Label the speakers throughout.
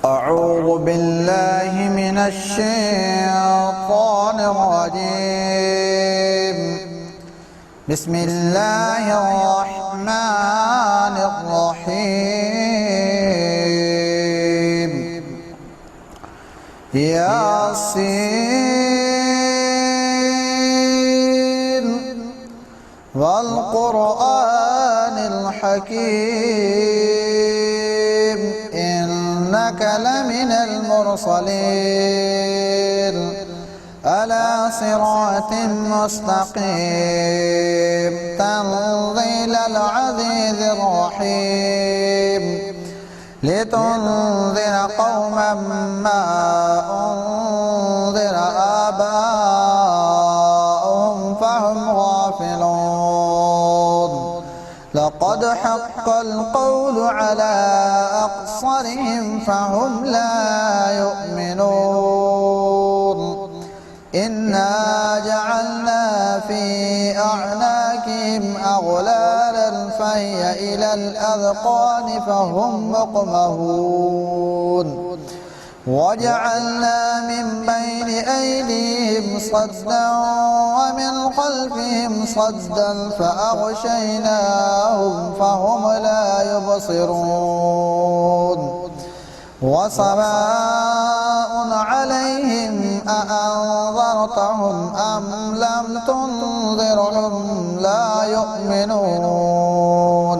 Speaker 1: أعوذ بالله من الشيطان الرجيم. بسم الله الرحمن الرحيم. ياسين والقرآن الحكيم إنك لمن المرسلين على صراط مستقيم تنزيل العزيز الرحيم لتنذر قوما ما أنذر آباؤهم فهم غافلون. لقد حق القول على أكثرهم فهم لا يؤمنون. إنا جعلنا في أعناقهم أغلالا فهي إلى الأذقان فهم مقمحون. وجعلنا من بين أيديهم صدا ومن خلفهم صدا فأغشيناهم فهم لا يبصرون. وسواء عليهم أأنذرتهم أم لم تنذرهم لا يؤمنون.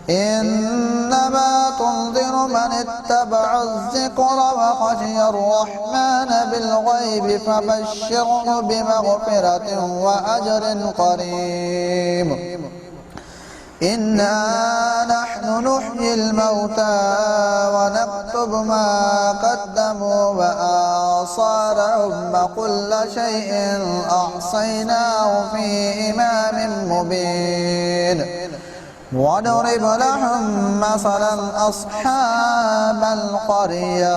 Speaker 1: إنما تنذر من اتبع الذكر وخشي الرحمن بالغيب فبشره بمغفرة وأجر قريب. إنا نحن نحيي الموتى ونكتب ما قدموا وآثارهم وكل شيء أحصيناه في إمام مبين. واضرب لهم مثلا أصحاب القرية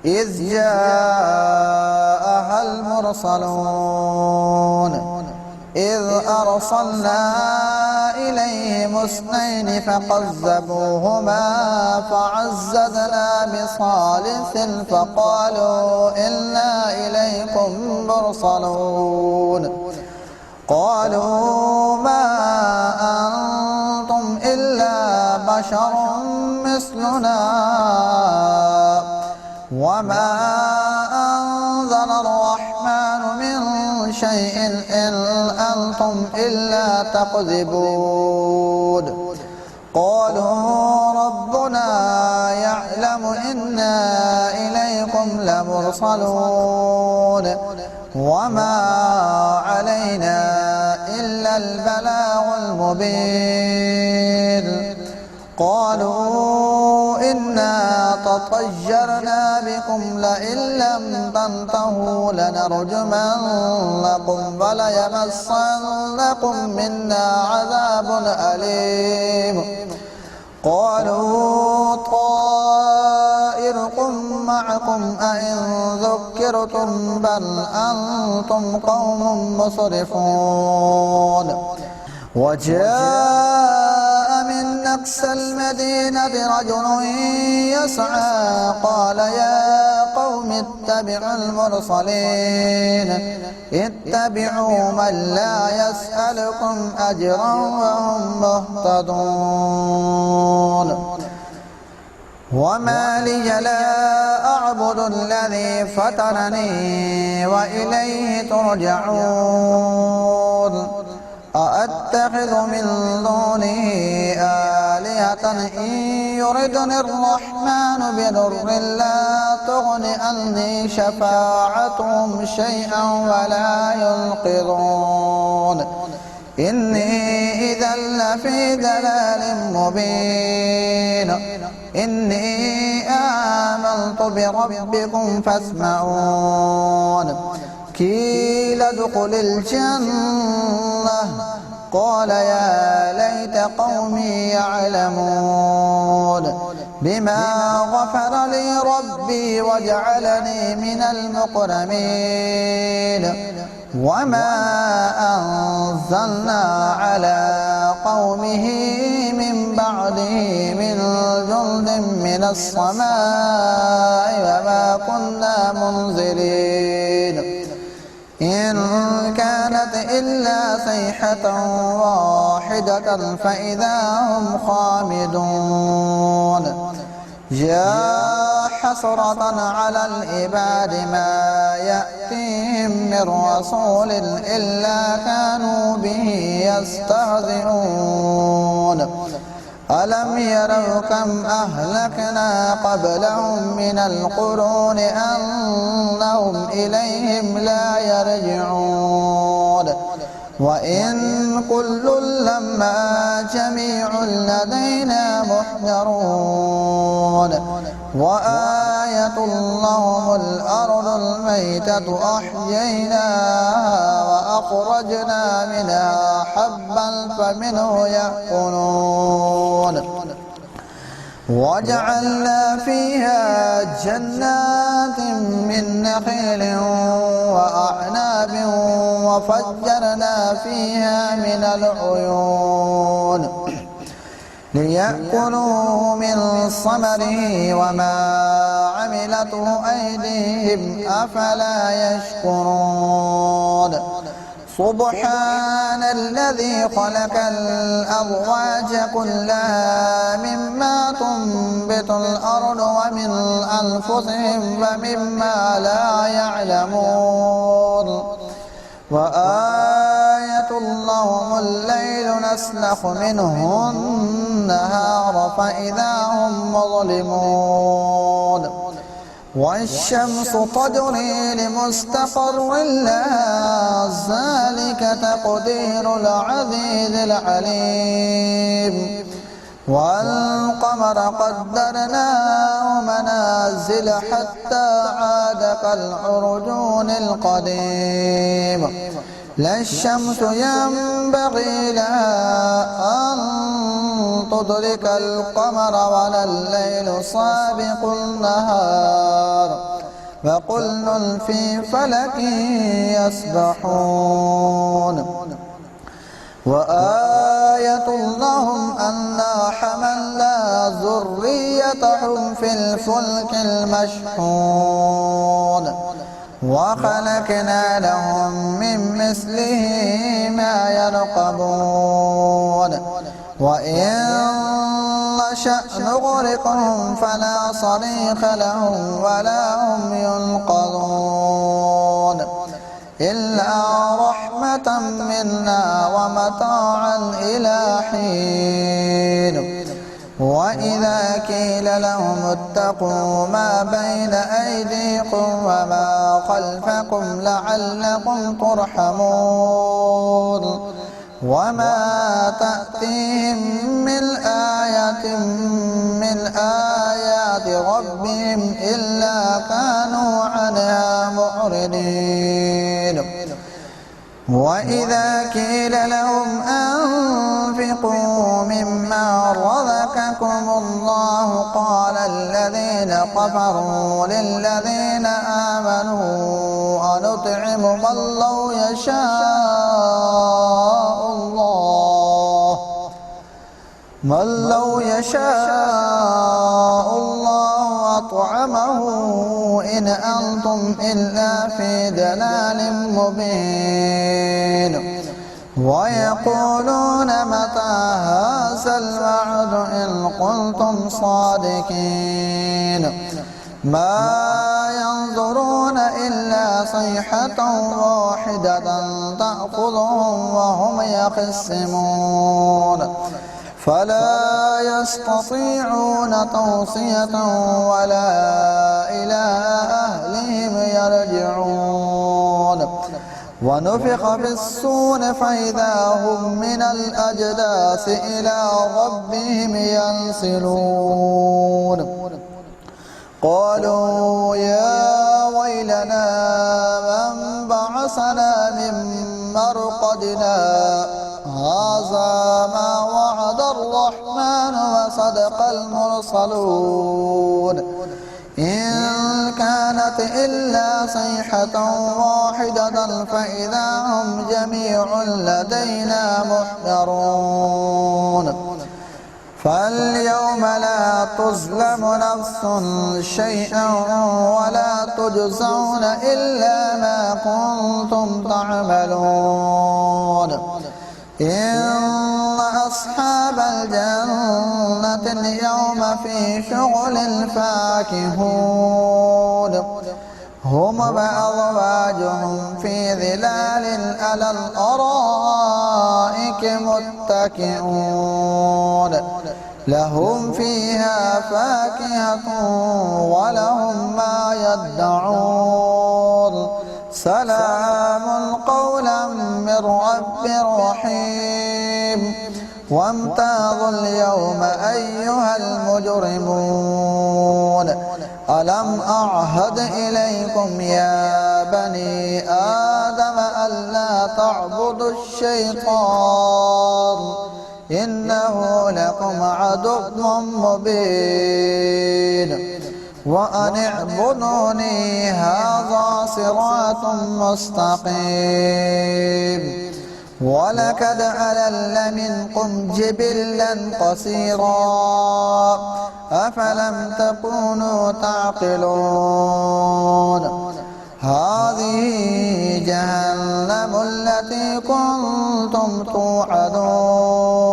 Speaker 1: إذ جاءها المرسلون إذ أرسلنا إليهم اثنين فكذبوهما فعززنا بثالث فقالوا إنا إليكم مرسلون. قالوا ما أنتم إلا بشر مثلنا وما أنزل الرحمن من شيء إن أنتم إلا تكذبون. قالوا ربنا يعلم إنا إليكم لمرسلون وما علينا إلا البلاغ المبين. قالوا إنا تطيرنا بكم لئن لم تنتهوا لنرجمنكم وليمسنكم منا عذاب أليم. قالوا طائركم معكم أئن ذكرتم بل أنتم قوم مسرفون. وجاء من أقصى المدينة رجل يسعى قال يا قوم اتبعوا المرسلين اتبعوا من لا يسألكم أجرا وهم مهتدون. وما لي لا أعبد الذي فطرني وإليه ترجعون. أأتخذ من دونه آلهة إن يردني الرحمن بضر لا تغن عني شفاعتهم شيئا ولا ينقذون. إني إذا لفي ضلال مبين. إني آمنت بربكم فاسمعون. قيل ادخل الجنة قال يا ليت قومي يعلمون بما غفر لي ربي وجعلني من المكرمين. وما أنزلنا على قومه من بعده من جند من السماء وما كنا منزلين إن كانت إلا صيحة واحدة فإذا هم خامدون يا حسرة على العباد ما يأتيهم من رسول إلا كانوا به يستهزئون ألم يروا كم أهلكنا قبلهم من القرون أنهم إليهم لا يرجعون وإن كل لما جميع لدينا محضرون وآية لهم الأرض الميتة أحييناها وأخرجنا منها حبا فمنه يأكلون وجعلنا فيها جنات من نخيل وأعناب وفجرنا فيها من العيون ليأكلوا من ثمره وما عملته أيديهم أفلا يشكرون سبحان الذي خلق الأزواج كلها مما تنبت الأرض ومن أنفسهم ومما لا يعلمون وآية لهم الليل نسلخ منه النهار فإذا هم مظلمون والشمس تجري لمستقر لها ذلك تقدير العزيز العليم والقمر قدرناه منازل حتى عاد كالعرجون القديم لا الشمس ينبغي لها أن تدرك القمر ولا الليل سابق النهار وكل في فلك يسبحون وآية لهم أنا حملنا ذريتهم في الفلك المشحون وخلقنا لهم من مثله ما يركبون وإن نشأ نغرقهم فلا صريخ لهم ولا هم ينقذون إلا رحمة منا ومتاعا إلى حين وإذا قيل لهم اتقوا ما بين أيديكم وما خلفكم لعلكم ترحمون وما تأتيهم من آية من آيات ربهم إلا كانوا عنها معرضين وإذا قيل لهم أنفقوا مما رزقكم الله قال الذين كفروا للذين آمنوا أنطعم من لو يشاء الله أطعمه إن أنتم إلا في ضلال مبين ويقولون متى هذا الوعد إن كنتم صادقين ما ينظرون إلا صيحة واحدة تأخذهم وهم يخصمون فلا يستطيعون توصية ولا إلى أهلهم يرجعون ونفخ في الصور فإذا هم من الأجداث إلى ربهم ينسلون قالوا يا ويلنا من بعثنا من مرقدنا هذا ما وعد الرحمن وصدق المرسلون إن كانت إلا صيحة واحدة فإذا هم جميع لدينا محضرون فاليوم لا تظلم نفس شيئا ولا تجزون إلا ما كنتم تعملون إن أصحاب الجنة اليوم في شغل فاكهون هم وأزواجهم في ظلال على الأرائك متكئون لهم فيها فاكهة ولهم ما يدعون سلام قولا من رب رحيم وامتازوا اليوم أيها المجرمون ألم أعهد إليكم يا بني آدم ألا تعبدوا الشيطان إنه لكم عدو مبين وأن اعبدوني هذا صراط مستقيم ولقد أضل منكم جبلا قصيرا أفلم تكونوا تعقلون هذه جهنم التي كنتم توعدون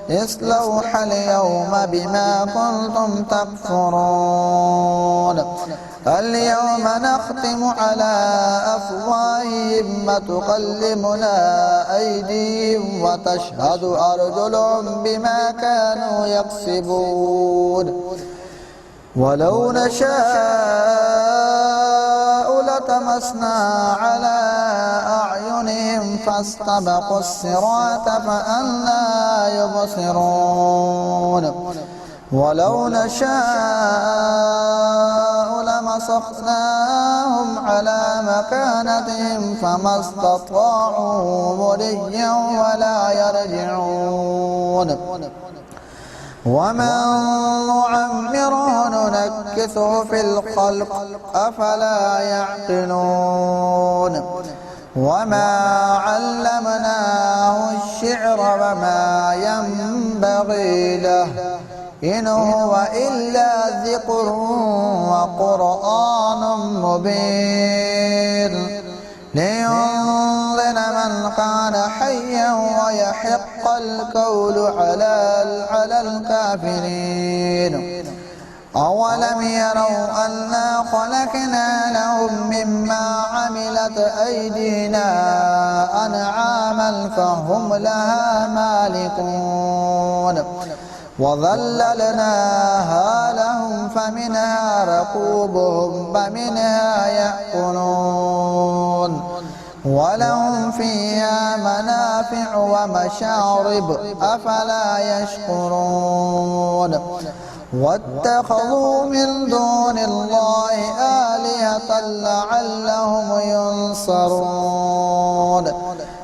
Speaker 1: اصلوها اليوم بما كنتم تكفرون اليوم نختم على أفواههم وتكلمنا أيديهم وتشهد أرجلهم بما كانوا يكسبون ولو نشاء لطمسنا على أعينهم فاستبقوا الصراط فأنى يبصرون ولو نشاء لمسخناهم على مكانتهم فما استطاعوا مضيا ولا يرجعون ومن نعمره ننكثه في الخلق أفلا يعقلون وما علمناه الشعر وما ينبغي له إن هو إلا ذكر وقرآن مبين لينظر من كان حيا ويحق القول على الكافرين أولم يروا أنا خلقنا لهم مما عملت أيدينا أنعاما فهم لها مالكون وظللناها لهم فمنها ركوبهم ومنها يأكلون ولهم فيها منافع ومشارب أفلا يشكرون واتخذوا من دون الله آلهة لعلهم ينصرون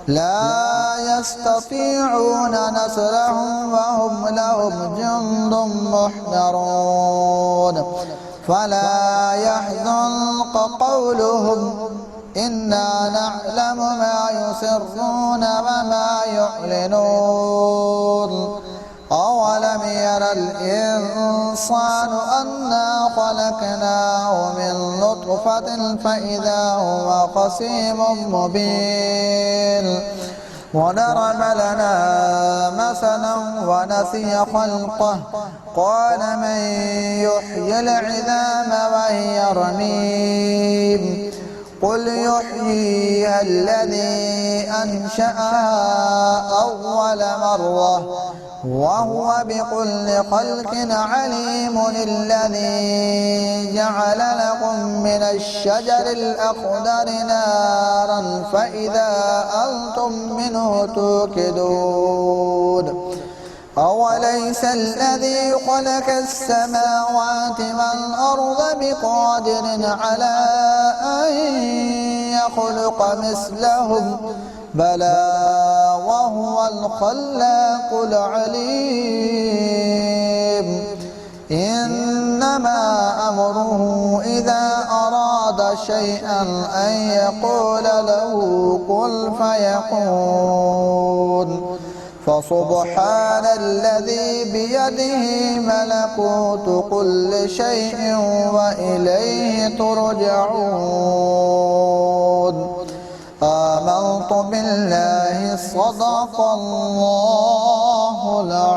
Speaker 1: لا يستطيعون نصرهم وهم لهم جند محضرون فلا يحزنك قولهم إنا نعلم ما يسرون وما يعلنون أولم ير الإنسان أنا خلقناه من نطفة فإذا هو خصيم مبين وضرب لنا مثلا ونسي خلقه قال من يحيي العظام وهي رميم قل يحييها الذي أنشأها أول مرة وهو بكل خلق عليم الذي جعل لكم من الشجر الأخضر نارا فإذا أنتم منه توقدون أوليس الذي خلق السماوات والأرض بقادر على أن يخلق مثلهم بلى وهو الخلاق العليم إنما أمره إذا أراد شيئا أن يقول له كن فيكون فسبحان الذي بيده ملكوت كل شيء وإليه ترجعون آمنت بالله صدق الله العظيم.